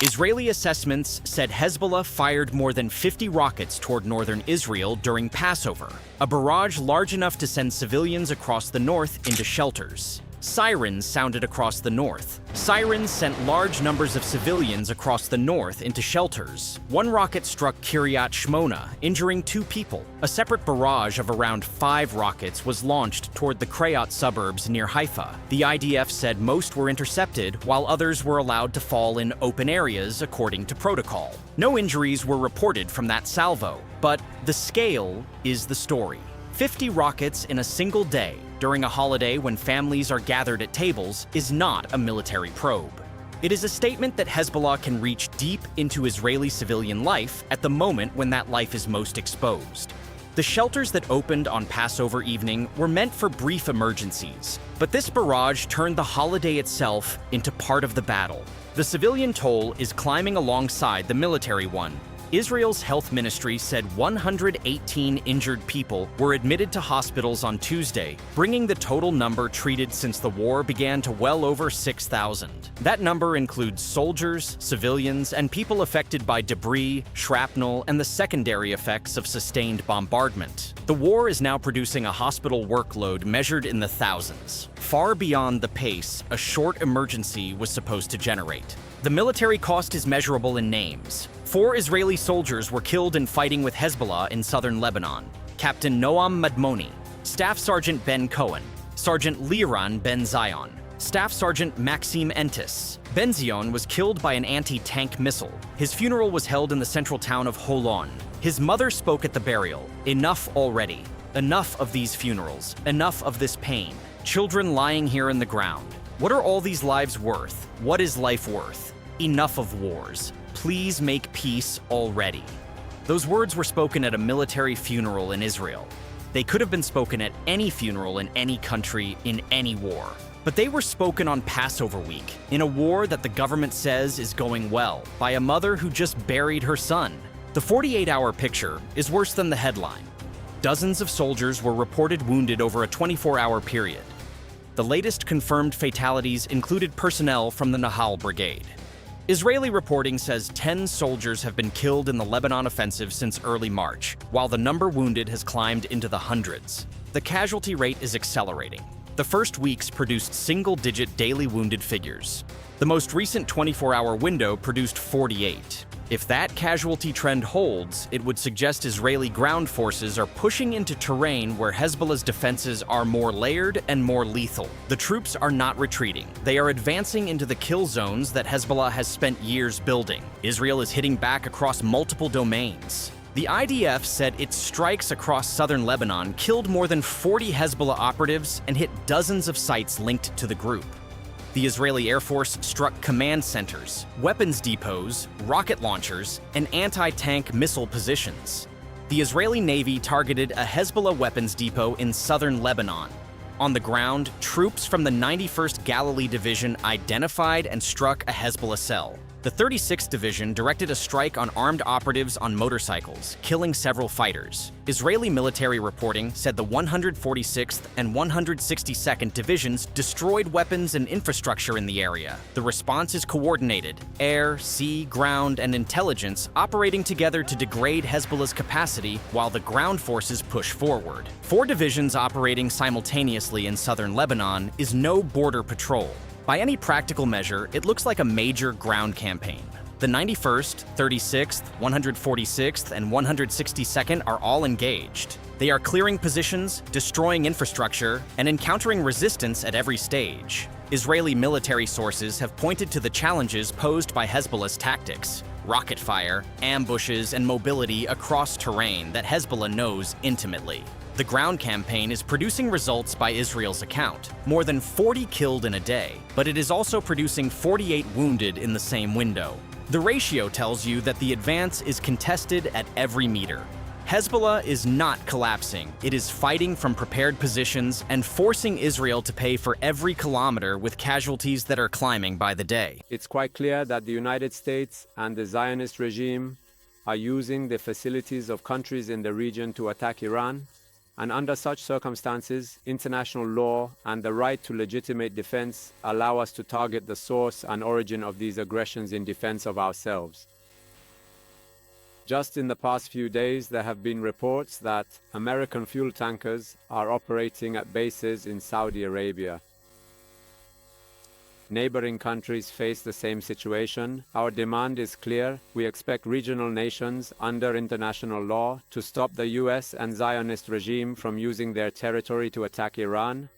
Israeli assessments said Hezbollah fired more than 50 rockets toward northern Israel during Passover, a barrage large enough to send civilians across the north into shelters. Sirens sounded across the north. Sirens sent large numbers of civilians across the north into shelters. One rocket struck Kiryat Shmona, injuring 2 people. A separate barrage of around 5 rockets was launched toward the Kiryat suburbs near Haifa. The IDF said most were intercepted, while others were allowed to fall in open areas according to protocol. No injuries were reported from that salvo, but the scale is the story. 50 rockets in a single day during a holiday when families are gathered at tables is not a military probe. It is a statement that Hezbollah can reach deep into Israeli civilian life at the moment when that life is most exposed. The shelters that opened on Passover evening were meant for brief emergencies, but this barrage turned the holiday itself into part of the battle. The civilian toll is climbing alongside the military one. Israel's health ministry said 118 injured people were admitted to hospitals on Tuesday, bringing the total number treated since the war began to well over 6,000. That number includes soldiers, civilians, and people affected by debris, shrapnel, and the secondary effects of sustained bombardment. The war is now producing a hospital workload measured in the thousands, far beyond the pace a short emergency was supposed to generate. The military cost is measurable in names. 4 Israeli soldiers were killed in fighting with Hezbollah in southern Lebanon. Captain Noam Madmoni, Staff Sergeant Ben Cohen, Sergeant Liran Ben Zion, Staff Sergeant Maxim Entis. Ben Zion was killed by an anti-tank missile. His funeral was held in the central town of Holon. His mother spoke at the burial. "Enough already. Enough of these funerals. Enough of this pain. Children lying here in the ground. What are all these lives worth? What is life worth? Enough of wars. Please make peace already." Those words were spoken at a military funeral in Israel. They could have been spoken at any funeral in any country in any war. But they were spoken on Passover week, in a war that the government says is going well, by a mother who just buried her son. The 48-hour picture is worse than the headline. Dozens of soldiers were reported wounded over a 24-hour period. The latest confirmed fatalities included personnel from the Naval brigade. Israeli reporting says 10 soldiers have been killed in the Lebanon offensive since early March, while the number wounded has climbed into the hundreds. The casualty rate is accelerating. The first weeks produced single-digit daily wounded figures. The most recent 24-hour window produced 48. If that casualty trend holds, it would suggest Israeli ground forces are pushing into terrain where Hezbollah's defenses are more layered and more lethal. The troops are not retreating. They are advancing into the kill zones that Hezbollah has spent years building. Israel is hitting back across multiple domains. The IDF said its strikes across southern Lebanon killed more than 40 Hezbollah operatives and hit dozens of sites linked to the group. The Israeli Air Force struck command centers, weapons depots, rocket launchers, and anti-tank missile positions. The Israeli Navy targeted a Hezbollah weapons depot in southern Lebanon. On the ground, troops from the 91st Galilee Division identified and struck a Hezbollah cell. The 36th Division directed a strike on armed operatives on motorcycles, killing several fighters. Israeli military reporting said the 146th and 162nd Divisions destroyed weapons and infrastructure in the area. The response is coordinated: air, sea, ground, and intelligence operating together to degrade Hezbollah's capacity while the ground forces push forward. 4 divisions operating simultaneously in southern Lebanon is no border patrol. By any practical measure, it looks like a major ground campaign. The 91st, 36th, 146th, and 162nd are all engaged. They are clearing positions, destroying infrastructure, and encountering resistance at every stage. Israeli military sources have pointed to the challenges posed by Hezbollah's tactics: rocket fire, ambushes, and mobility across terrain that Hezbollah knows intimately. The ground campaign is producing results by Israel's account, more than 40 killed in a day, but it is also producing 48 wounded in the same window. The ratio tells you that the advance is contested at every meter. Hezbollah is not collapsing. It is fighting from prepared positions and forcing Israel to pay for every kilometer with casualties that are climbing by the day. It's quite clear that the United States and the Zionist regime are using the facilities of countries in the region to attack Iran, And under such circumstances, international law and the right to legitimate defense allow us to target the source and origin of these aggressions in defense of ourselves. Just in the past few days, there have been reports that American fuel tankers are operating at bases in Saudi Arabia. Neighboring countries face the same situation. Our demand is clear. We expect regional nations under international law to stop the US and Zionist regime from using their territory to attack Iran.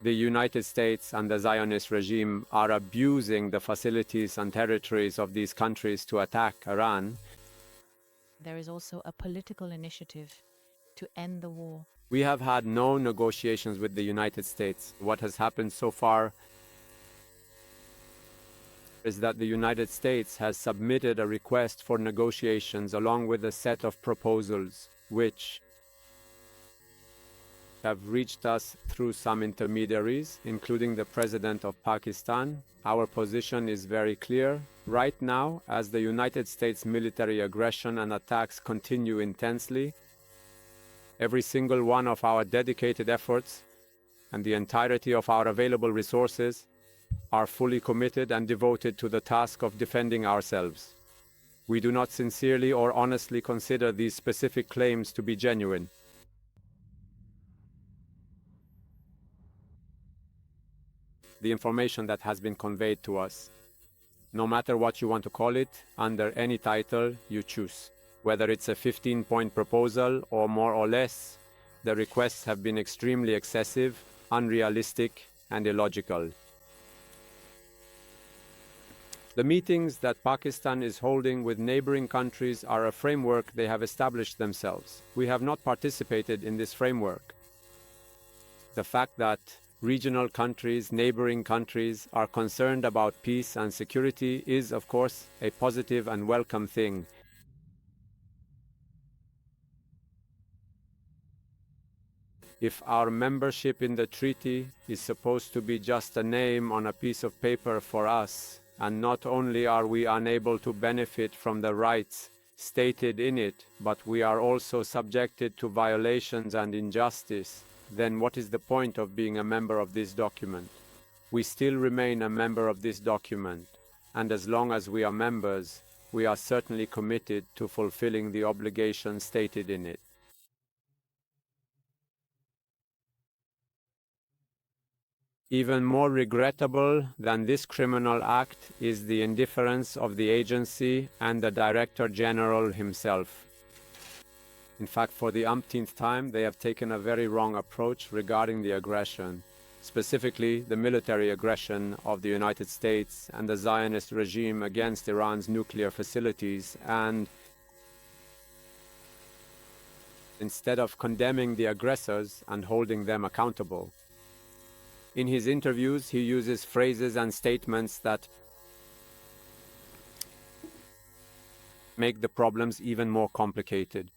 The United States and the Zionist regime are abusing the facilities and territories of these countries to attack Iran. There is also a political initiative to end the war. We have had no negotiations with the United States. What has happened so far is that the United States has submitted a request for negotiations along with a set of proposals which have reached us through some intermediaries, including the President of Pakistan. Our position is very clear. Right now, as the United States military aggression and attacks continue intensely, every single one of our dedicated efforts and the entirety of our available resources are fully committed and devoted to the task of defending ourselves. We do not sincerely or honestly consider these specific claims to be genuine. The information that has been conveyed to us, no matter what you want to call it, under any title you choose, whether it's a 15-point proposal or more or less, the requests have been extremely excessive, unrealistic, and illogical. The meetings that Pakistan is holding with neighboring countries are a framework they have established themselves. We have not participated in this framework. The fact that regional countries, neighboring countries, are concerned about peace and security is, of course, a positive and welcome thing. If our membership in the treaty is supposed to be just a name on a piece of paper for us, and not only are we unable to benefit from the rights stated in it, but we are also subjected to violations and injustice, then what is the point of being a member of this document? We still remain a member of this document, and as long as we are members, we are certainly committed to fulfilling the obligations stated in it. Even more regrettable than this criminal act is the indifference of the agency and the Director General himself. In fact, for the umpteenth time, they have taken a very wrong approach regarding the aggression, specifically the military aggression of the United States and the Zionist regime against Iran's nuclear facilities, and instead of condemning the aggressors and holding them accountable. In his interviews, he uses phrases and statements that make the problems even more complicated.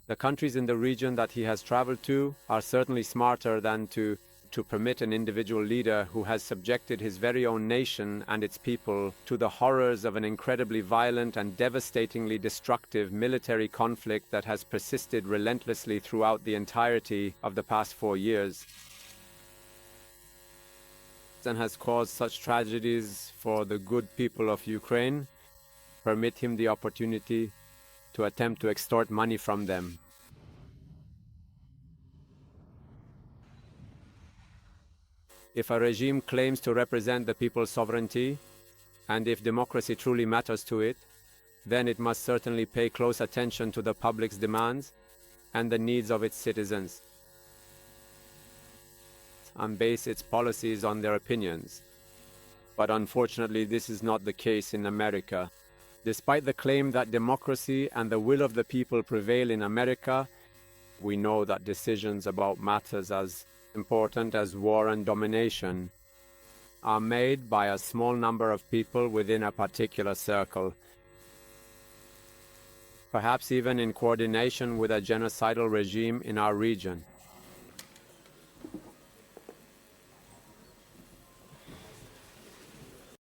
The countries in the region that he has traveled to are certainly smarter than to permit an individual leader who has subjected his very own nation and its people to the horrors of an incredibly violent and devastatingly destructive military conflict that has persisted relentlessly throughout the entirety of the past 4 years and has caused such tragedies for the good people of Ukraine, permit him the opportunity to attempt to extort money from them. If a regime claims to represent the people's sovereignty, and if democracy truly matters to it, then it must certainly pay close attention to the public's demands and the needs of its citizens, and base its policies on their opinions. But unfortunately, this is not the case in America. Despite the claim that democracy and the will of the people prevail in America, we know that decisions about matters as important as war and domination are made by a small number of people within a particular circle, perhaps even in coordination with a genocidal regime in our region.